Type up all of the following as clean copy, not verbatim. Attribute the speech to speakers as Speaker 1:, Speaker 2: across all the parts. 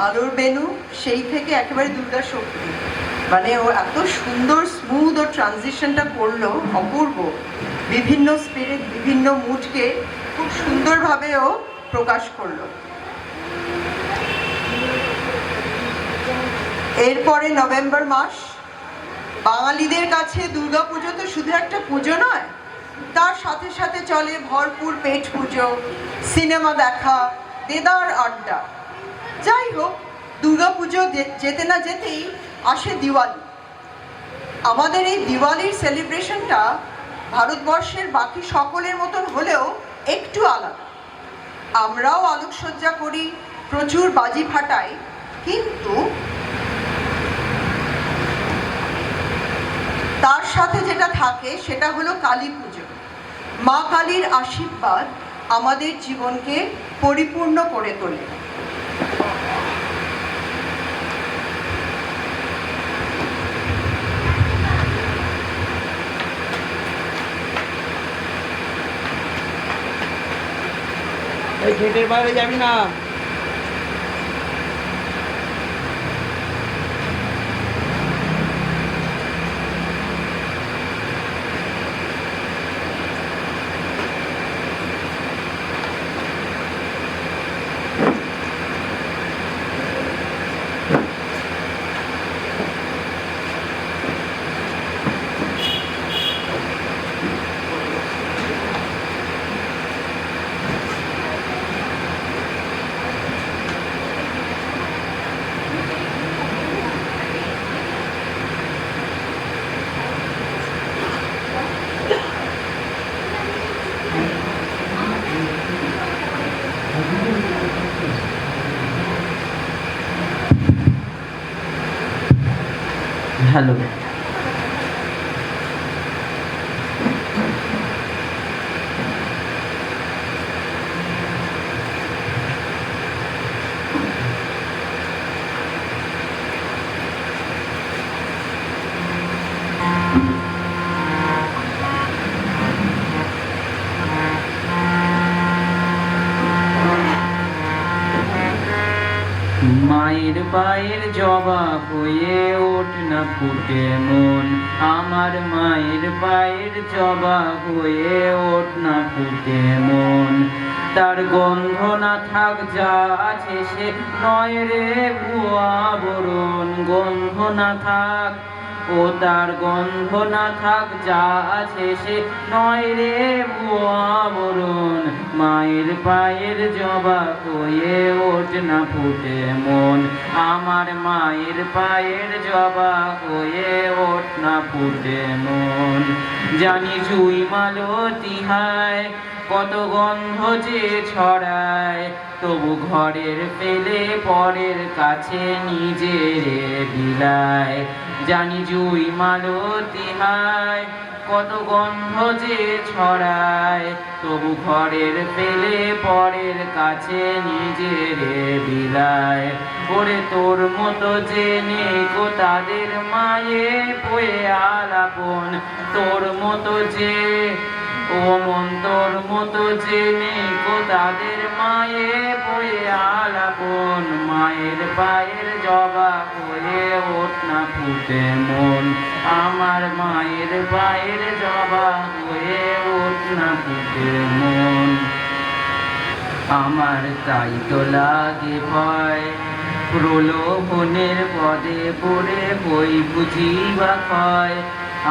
Speaker 1: আলোর বেনু সেই থেকে একেবারে দুর্গা শক্তি, মানে ও এত সুন্দর স্মুথ ও ট্রানজিশনটা করলো, অপূর্ব। বিভিন্ন স্পিরিট, বিভিন্ন মুডকে খুব সুন্দরভাবে ও প্রকাশ করলো। এরপরে নভেম্বর মাস, বাঙালিদের কাছে দুর্গাপুজো তো শুধু একটা পুজো নয়, তার সাথে সাথে চলে ভরপুর পেট পুজো, সিনেমা দেখা, দেদার আড্ডা। যাই হোক, দুর্গাপুজো যেতে না যেতেই আসে দিওয়ালি। আমাদের এই দিওয়ালির সেলিব্রেশনটা ভারতবর্ষের বাকি সকলের মতন হলেও একটু আলাদা। আমরাও আলোকসজ্জা করি, প্রচুর বাজি ফাটাই, কিন্তু তার সাথে যেটা থাকে সেটা হলো কালী পুজো। মা কালীর আশীর্বাদ আমাদের জীবনকে পরিপূর্ণ করে তোলে।
Speaker 2: গেটের বাইরে যাবি না।
Speaker 3: হ্যালো, মায়ের পায়ের জবা হয়ে ওঠ না ফুটে মন, আমার মায়ের পায়ের জবা হয়ে ওঠ না ফুটে মন। তার গন্ধ না থাক যা আছে সে নয় রে ভুয়া বরণ, গন্ধ না থাক ও তার গন্ধ না থাক যা আছে সে নয় রে ভুয়া বরণ। মায়ের পায়ের জবা হয়ে ওঠ না ফুটে মন, আমার মায়ের পায়ের জবা হয়ে ওঠ না ফুটে মন। জানি জুই মালতী হায় কত গন্ধ যে ছড়ায়, তবু ঘরের পেলে পরের কাছে নিজেরে বিলায়। জানি জুই মালতী হায় কত গন্ধ যে ছড়ায়, তবু ঘরের পেলে পরের কাছে নিজেরে বিলায়। ওরে তোর মতো যে নেকো তাদের মায়ে পয়ে আলাপন, তোর মতো যে ও মন তোর মতো যে নেকো তাদের মায়ে বয়ে আলাপন। মায়ের পায়ের জবা হয়ে ওঠ না ফুটে মন, আমার মায়ের পায়ের জবা হয়ে ওঠ না ফুটে মন। আমার তাই তো লাগে ভয় প্রলোভনের পদে পড়ে বই বুঝি বা ক্ষয়,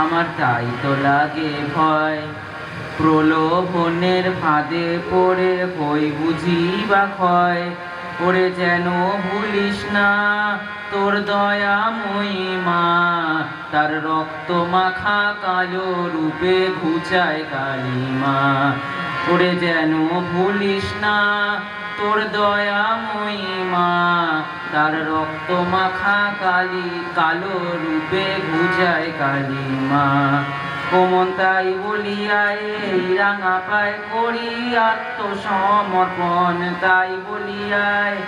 Speaker 3: আমার তাই তো লাগে ভয় প্রলোভনের ফাঁদে পড়ে হই বুঝি বা ক্ষয়। ওরে যেন ভুলিস না তোর দয়াময়ী মা, তার রক্ত মাখা কালো রূপে ঘুচায় কালী মা। ওরে যেন ভুলিস না তোর দয়াময়ী মা, তার রক্ত মাখা কালো রূপে ঘুচায় কালী মা। কোমন তাই বলিয়ায় এই রাঙা পায় করি আত্মসমর্পণ, তাই বলিয়ায়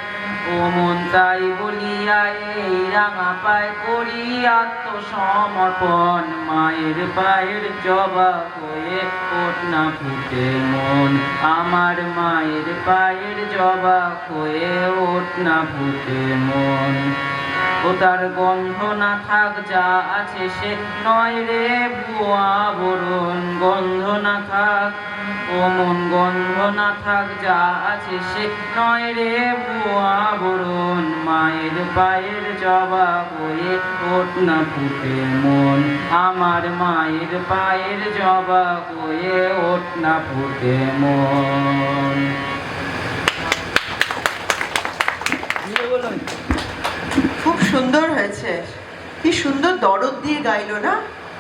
Speaker 3: ও মন তাই বলিয়া এই রাঙা পায় করি আত্মসমর্পণ, মায়ের পায়ের জবা হয়ে ওঠ না ফুটে মন, আমার মায়ের পায়ের জবা হয়ে ওঠ না ফুটে মন। ও তার গন্ধ না থাক যা আছে সে নয় রে ভুয়া বরণ, গন্ধ না থাক ও মন, গন্ধ না থাক যা আছে সে নয় রে ভুয়া বরণ, মায়ের পায়ের জবা হয়ে ওঠ না ফুটে মন, আমার মায়ের পায়ের জবা হয়ে ওঠ না ফুটে মন।
Speaker 1: খুব সুন্দর হয়েছে, কি সুন্দর দরদ দিয়ে গাইলো না,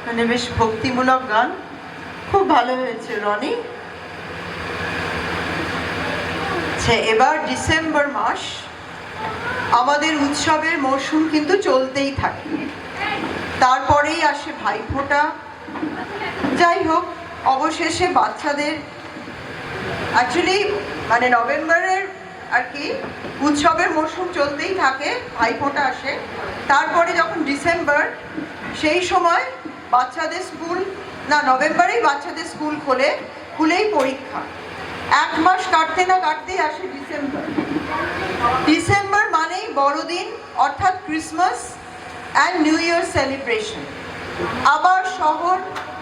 Speaker 1: মানে বেশ ভক্তিমূলক গান, খুব ভালো হয়েছে রনি। আচ্ছা, এবার ডিসেম্বর মাস, আমাদের উৎসবের মরশুম কিন্তু চলতেই থাকে, তারপরেই আসে ভাইফোঁটা। যাই হোক, অবশেষে বাচ্চাদের অ্যাকচুয়ালি মানে নভেম্বরের আর কি উৎসবের মরশুম চলতেই থাকে, ভাইফোঁটা আসে, তারপরে যখন ডিসেম্বর, সেই সময় বাচ্চাদের স্কুল, না নভেম্বরেই বাচ্চাদের স্কুল খোলে, খুলেই পরীক্ষা, এক মাস কাটতে না কাটতেই আসে ডিসেম্বর। ডিসেম্বর মানেই বড়দিন অর্থাৎ Christmas and new year celebration. আবার শহর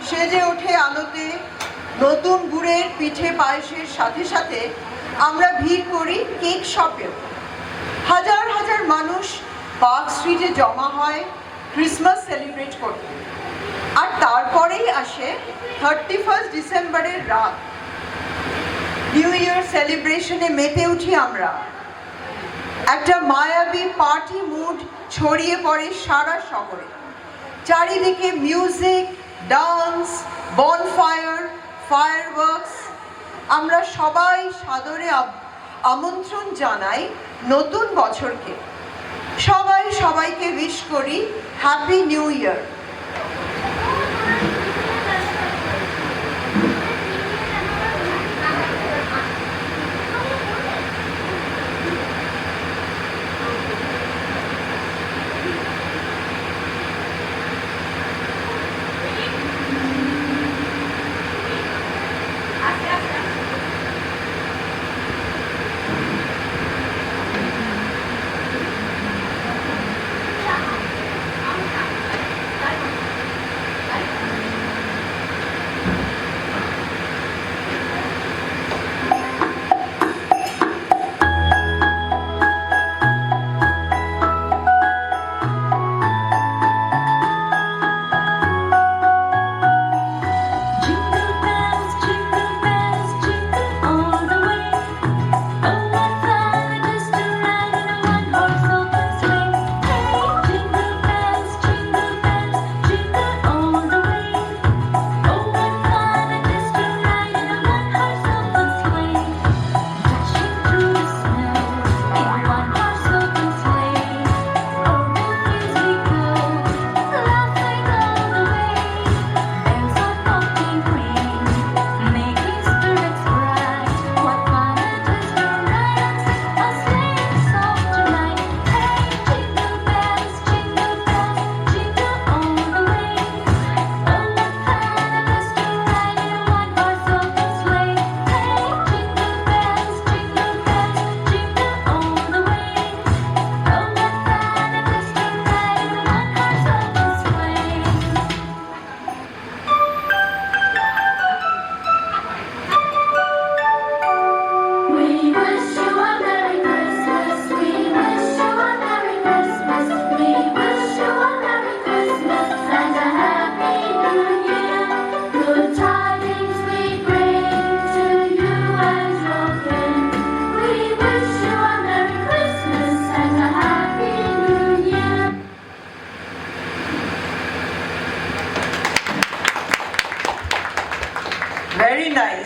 Speaker 1: সেজে ওঠে আলোতে, নতুন গুড়ের পিঠে পায়েসের সাথে সাথে আমরা ভিড় করি কেক শপেও। হাজার হাজার মানুষ পার্ক স্ট্রিটে জমা হয় ক্রিসমাস সেলিব্রেট করতে। আর তারপরেই আসে 31 ডিসেম্বরের রাত, নিউ ইয়ার সেলিব্রেশনে মেতে উঠি আমরা। একটা মায়াবী পার্টি মুড ছড়িয়ে পড়ে সারা শহরে, চারিদিকে মিউজিক, ডান্স, বনফায়ার, ফায়ারওয়ার্কস। আমরা সবাই সাদরে আমন্ত্রণ জানাই নতুন বছরকে, সবাই সবাইকে উইশ করি হ্যাপি নিউ ইয়ার।